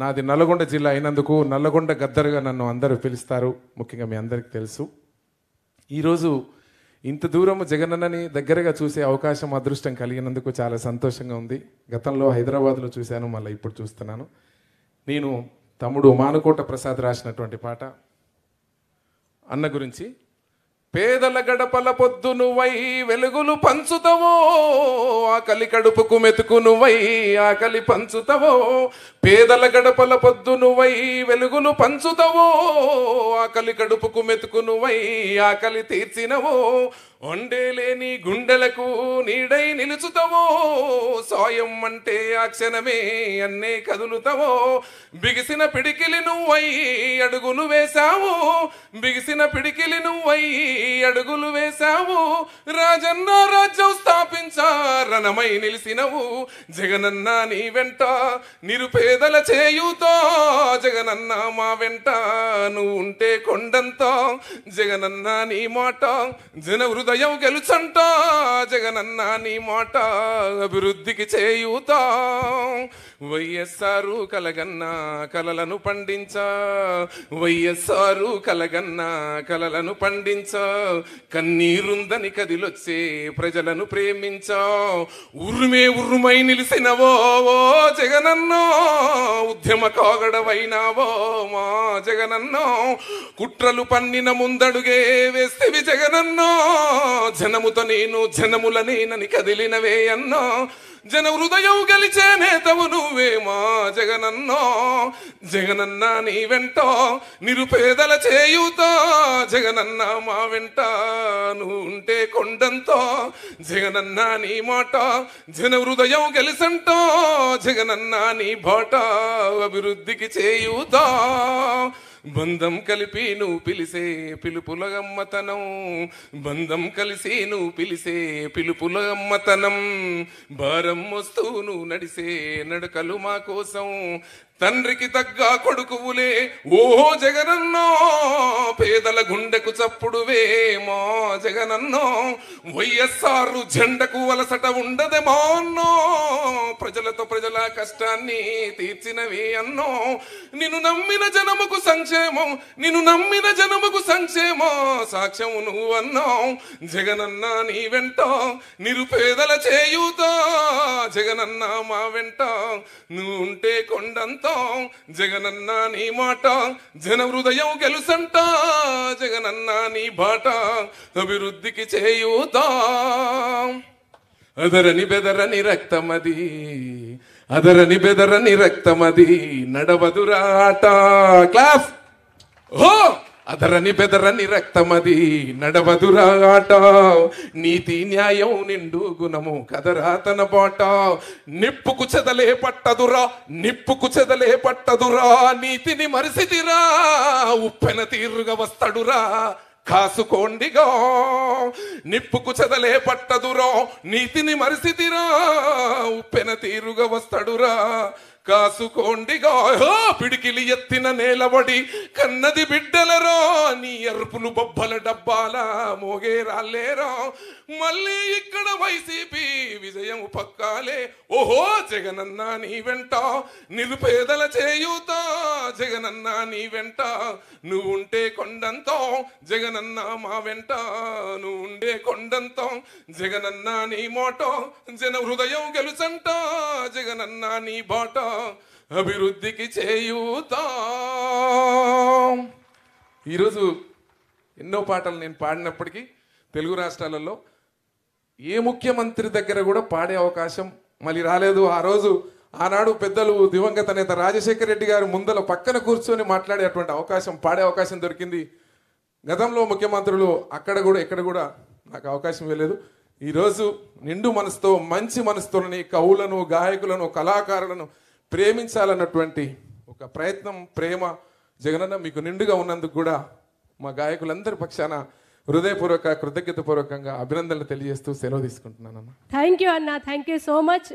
నాది నల్లగొండ జిల్లా అయినందుకు నల్లగొండ గద్దరుగా నన్ను అందరూ పిలుస్తారు. ముఖ్యంగా మీ అందరికీ తెలుసు. ఈరోజు ఇంత దూరం జగనన్నని దగ్గరగా చూసే అవకాశం, అదృష్టం కలిగినందుకు చాలా సంతోషంగా ఉంది. గతంలో హైదరాబాద్లో చూశాను, మళ్ళీ ఇప్పుడు చూస్తున్నాను. నేను తమ్ముడు మానుకోట ప్రసాద్ రాసినటువంటి పాట అన్న గురించి. పేదల గడపల పొద్దు నువ్వై వెలుగులు పంచుతావో, ఆకలి కడుపుకు మెతుకు నువ్వై ఆకలి పంచుతావో. పేదల గడపల పొద్దు నువ్వై వెలుగులు పంచుతావో, ఆకలి కడుపుకు మెతుకు నువ్వై ఆకలి తీర్చినవో. వండేలేని గుండెలకు నీడై నిలుచుతావో, సాయం అంటే ఆ క్షణమే అన్నే కదులుతావో. బిగిసిన పిడికిలి నువ్వై అడుగులు వేశావు, బిగిసిన పిడికిలి నువ్వై అడుగులు వేశావు. రాజన్న రాజ్యం స్థాపించారణమై నిలిసినవు. జగనన్న నీ వెంట నిరుపేదల చేయుతో, జగనన్న మా వెంట నువ్వు ఉంటే కొండంతో. జగనన్న నీ మాట జన హృదయం గెలుచంట, జగనన్న నీ మాట అభివృద్ధికి చేయుతా. వైఎస్ఆర్ కలగన్నా కలలను పండించా, వైఎస్ఆర్ కలగన్నా కలలను పండించా. కన్నీరుందని కదిలొచ్చే ప్రజలను ప్రేమించా. ఉరుమే ఉరుమై నిలిసినవో జగనన్నో, ఉద్యమ కాగడవైనావో మా జగనన్నో. కుట్రలు పన్నిన ముందడుగే వేస్తేవి జగనన్నో, జనముతో నేను జనముల నేనని కదిలినవే అన్నో. జన హృదయం గెలిచే నేతవు నువ్వే మా జగనన్నో. జగనన్న నీ వెంట నిరుపేదల చేయుతో, జగనన్న మా వెంట నువ్వు ఉంటే కొండంతో. జగనన్న నీ మాట జన హృదయం గెలిసంట, జగనన్న నీ బాట అభివృద్ధికి చేయుతా. బంధం కలిపి నువ్వు పిలిసే పిలుపుల గమ్మతనం, బంధం కలిసి నువ్వు పిలిసే పిలుపుల గమ్మతనం. భారం మోస్తూ నువ్వు నడిసే నడకలు మా కోసం, తండ్రికి తగ్గ కొడుకువులే ఓ జగనన్నో. పేదల గుండెకు చప్పుడువే మా జగనన్నో. వైఎస్ఆర్ జెండకు వలసట ఉండదే మా అన్నో. ప్రజలతో ప్రజల కష్టాన్ని తీర్చినవి అన్నో. నిన్ను నమ్మిన జనముకు సంక్షేమం, నిన్ను నమ్మిన జనముకు సంక్షేమం సాక్ష్యం నువ్వు అన్నావు. జగనన్న నీ వెంట నిరుపేదల చేయుతా, జగనన్న మా వెంట నువ్వు ఉంటే కొండంత. జగనన్న నీ మాట జన హృదయం గెలుసంట, జగనన్న నీ బాట అభివృద్ధికి చేయుతా. అదరని బెదరని రక్తమది, అదరని బెదరని రక్తమది నడవదురాట. క్లాస్. ఓ అదరని బెదరని రక్తమది నడవదురాట. నీతి న్యాయం నిండు గుణము కదరా తన బాట. నిప్పుకు చెదలే పట్టదురా, నిప్పుకు చెదలే పట్టదురా. నీతిని మరిసిదిరా, ఉప్పెన తీరుగా వస్తాడురా కాసుకోండిగా. నిప్పుకు చెదలే పట్టదురా, నీతిని మరిసిదిరా, ఉప్పెన తీరుగా వస్తాడురా కాసుకోండిగా. పిడికిలి ఎత్తిన నేలబడి కన్నది బిడ్డలరో, నీ అరుపులు బొబ్బల డబ్బాల మోగే రాలేరా. మళ్ళీ ఇక్కడ వైసీపీ విజయం పక్కాలే. ఓహో జగనన్న నీ వెంట నిరుపేదల చేయుతా, జగనన్న నీ వెంట నువ్వు ఉంటే కొండంతో. జగనన్న మా వెంట నువ్వు ఉండే కొండంతో. జగనన్న నీ మాట జన హృదయం గెలుచంట, జగనన్న నీ బాట అభివృద్ధికి చేయుతా. ఈరోజు ఎన్నో పాటలు నేను పాడినప్పటికీ తెలుగు రాష్ట్రాలలో ఏ ముఖ్యమంత్రి దగ్గర కూడా పాడే అవకాశం మళ్ళీ రాలేదు. ఆ రోజు ఆనాడు పెద్దలు దివంగత నేత రాజశేఖర రెడ్డి గారు ముందల పక్కన కూర్చొని మాట్లాడేటువంటి అవకాశం, పాడే అవకాశం దొరికింది. గతంలో ముఖ్యమంత్రులు అక్కడ కూడా ఎక్కడ కూడా నాకు అవకాశం ఇవ్వలేదు. ఈరోజు నిండు మనసుతో మంచి మనసుతోని కవులను, గాయకులను, కళాకారులను ప్రేమించాలన్నటువంటి ఒక ప్రయత్నం, ప్రేమ జగనన్న మీకు నిండుగా ఉన్నందుకు కూడా మా గాయకులందరి పక్షాన హృదయపూర్వక కృతజ్ఞతపూర్వకంగా అభినందనలు తెలియజేస్తూ సెలవు తీసుకుంటున్నాను అన్న. థ్యాంక్ యూ అన్న, థ్యాంక్ యూ సో మచ్.